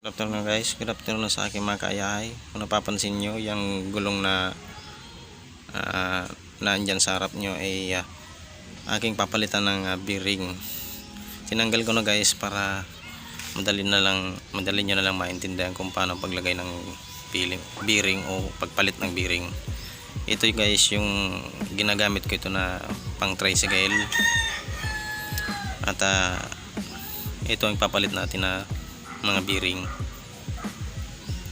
Good afternoon guys, good afternoon sa aking mga kaayahay. Kung napapansin nyo, yung gulong na naandyan sa harap nyo ay aking papalitan ng bearing. Tinanggal ko na guys para madali nyo na lang maintindihan kung paano paglagay ng bearing o pagpalit ng bearing. Ito guys yung ginagamit ko ito na pang tricycle. At ito ang papalit natin na mga bearing.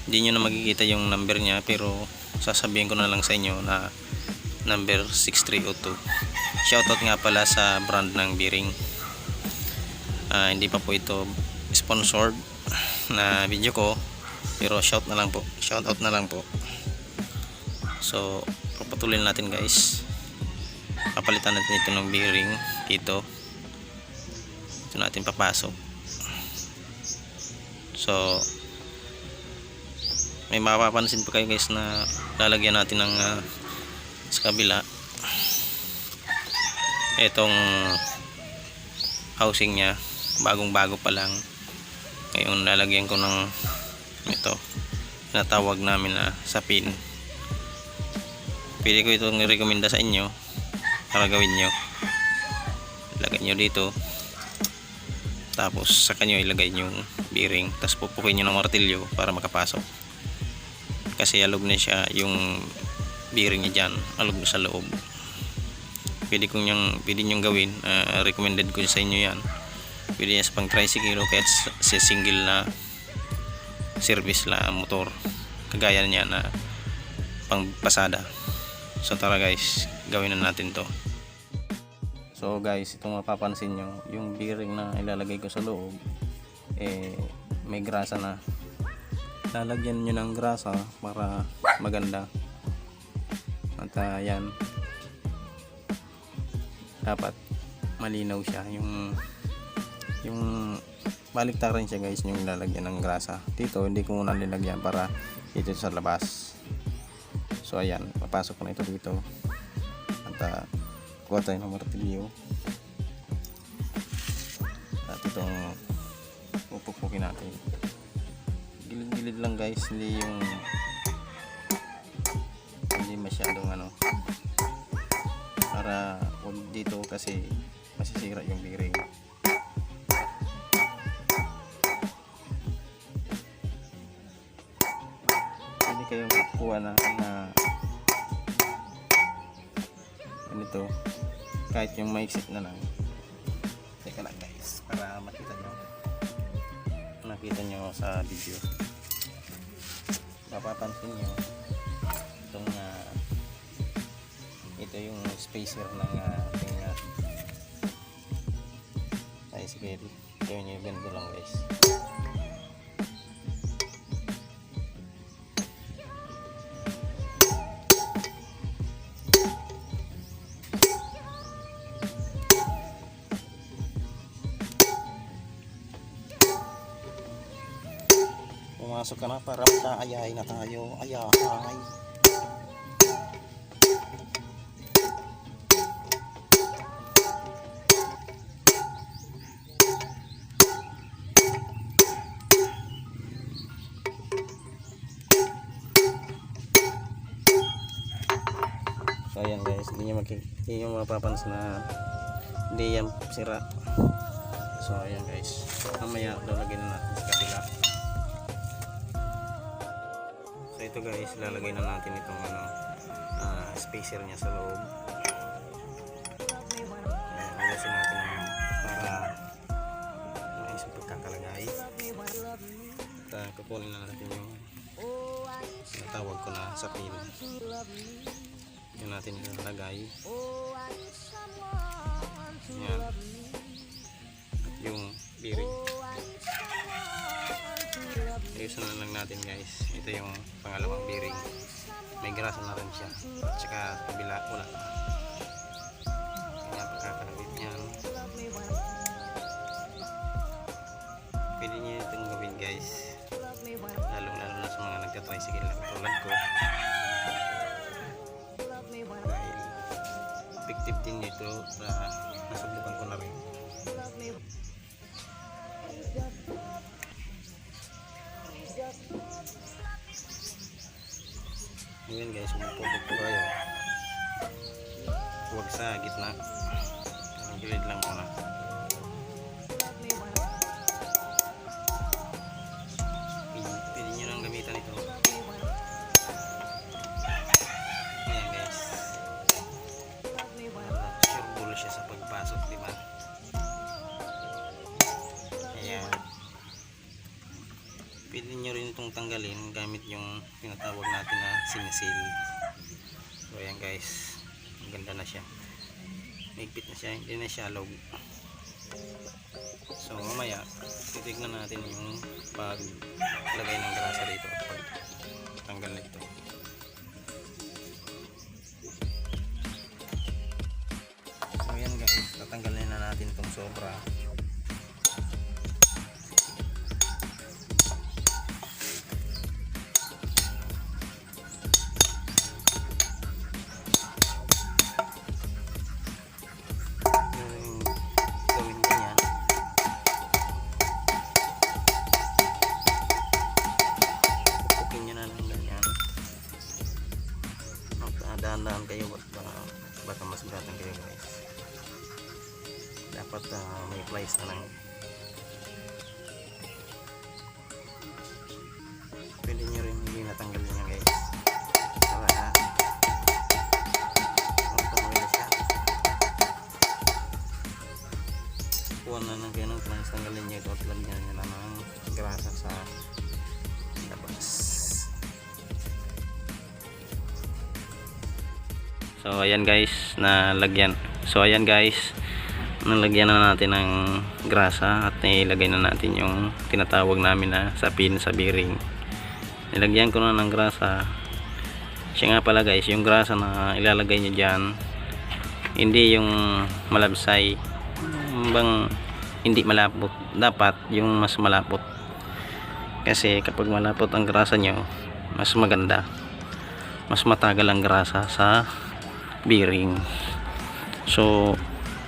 Hindi nyo na makikita yung number nya, pero sasabihin ko na lang sa inyo na number 6302. Shoutout nga pala sa brand ng bearing. Hindi pa po ito sponsored na video ko, pero shoutout na lang po. So papatuloy natin guys, papalitan natin ito ng bearing dito. Ito natin papasok. So may mapapansin pa kayo guys na lalagyan natin ng sa kabila itong housing nya, bagong bago pa lang. Ngayon lalagyan ko ng ito, natawag namin na sapin. Pwede ko itong i-recommenda sa inyo para gawin nyo. Ilagay nyo dito, tapos sa kanyo ilagay yung bearing, tapos pupukin nyo ng martilyo para makapasok, kasi alog na siya yung bearing niya dyan, alog na sa loob. Pwede nyong gawin, recommended ko sa inyo yan. Pwede yan sa pang tricycle o kahit sa single na service la motor, kagaya niya na pang pasada. So tara guys, gawin na natin to. So guys, itong mapapansin nyo, yung bearing na ilalagay ko sa loob may grasa na. Lalagyan nyo ng grasa para maganda. At yan, dapat malinaw siya, yung baliktaran siya guys, yung lalagyan ng grasa. Dito hindi ko muna nilagyan para dito sa labas. So ayan, papasok ko na ito dito. At kuha tayo ng martilyo at itong pupukin natin. Gilid-gilid lang guys, hindi masyadong para huwag dito kasi masisira yung bearing. Pwede kayong kuha na ganito, kahit yung maiksit na lang. Teka lang guys, para makita nyo sa video. Mapapansin nyo itong ito yung spacer ng ating tricycle. Gawin nyo yung ganito lang guys. Pumasok ka na para magkaayahay na tayo. Ayahay. So ayan guys, hindi nyo mapapansin na hindi yan sira. So ayan guys, mamaya lalagay na natin sa kabila. So ito guys, lalagay na natin itong spacer niya sa loob. Ayusin natin para maayos ang pagkakalagay. At kukunin na natin yung natawag ko na sa pin. Yan natin ilalagay. Yan. At yung bearing. Ayusin na lang natin guys. Ito yung pangalawang bearing. May grasa na rin siya. At saka kabila wala. Kanya pagkakalagit niyan. Pwede nyo itong gawin guys, lalong lalo na sa mga nagka-tricycle na katulad ko, dahil effective din nito sa nasubukan ko na rin. Ayan guys, umupulot po kayo. Huwag sa gitna. Ang gilid lang muna. Pwede nyo lang gamitan ito. Ayan guys. Sure bulo siya sa pagpasok, diba? Ayan. Pwede nyo rin itong tanggalin gamit yung tinatawag natin na sinisil. So ayan guys, ang ganda na siya, mahigpit na siya, hindi na shallow. So mamaya titignan natin yung paglagay ng grasa dito at pagtanggal nito. So ayan guys, tatanggalin na natin itong sobra. Dahan-dahan kayo, baka mas beratan kayo guys. Dapat may place na lang. Pwede nyo rin hindi natanggalin niya guys, para magpamili siya. Kuha na ng ganun, tanggalin nyo ito at lagyan nyo na ng grasa sa labas. So ayan guys, nalagyan. So ayan guys, nalagyan na natin ng grasa at nilagay na natin yung tinatawag namin na sapin sa bearing. Nilagyan ko na ng grasa. Siya nga pala guys, yung grasa na ilalagay nyo dyan, hindi yung malabsay, bang hindi malapot. Dapat yung mas malapot, kasi kapag malapot ang grasa nyo, mas maganda, mas matagal ang grasa sa bearing. So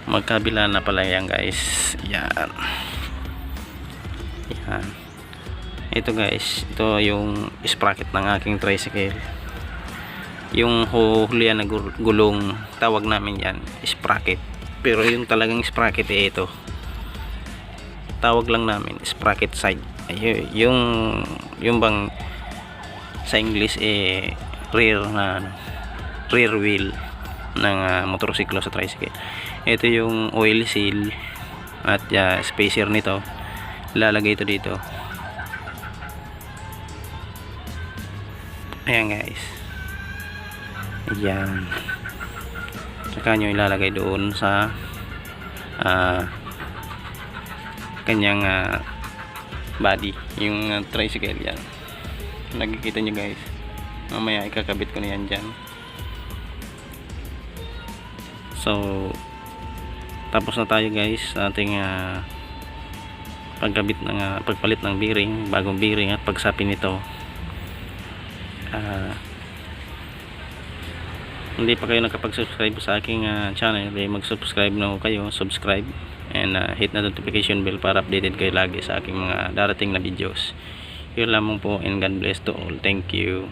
magkabila na pala yan guys. Yan. Yan. Ito guys, ito yung sprocket ng aking tricycle. Yung hulihan na gulong, tawag namin yan sprocket. Pero yung talagang sprocket ito, tawag lang namin sprocket side. Yung bang sa English rear na rear wheel ng motorsiklo sa tricycle. Ito yung oil seal at spacer nito, ilalagay ito dito. Ayan guys, ayan, saka nyo ilalagay doon sa kanyang body, yung tricycle. Yan, nakikita nyo guys, mamaya ikakabit ko na yan dyan. So tapos na tayo guys sa ating pagkabit ng pagpalit ng bearing, bagong bearing at pagsapin nito. Hindi pa kayo nakapag-subscribe sa aking channel, mag-subscribe na kayo, subscribe and hit na notification bell para updated kayo lagi sa aking mga darating na videos. Yun lamang po, and God bless to all. Thank you.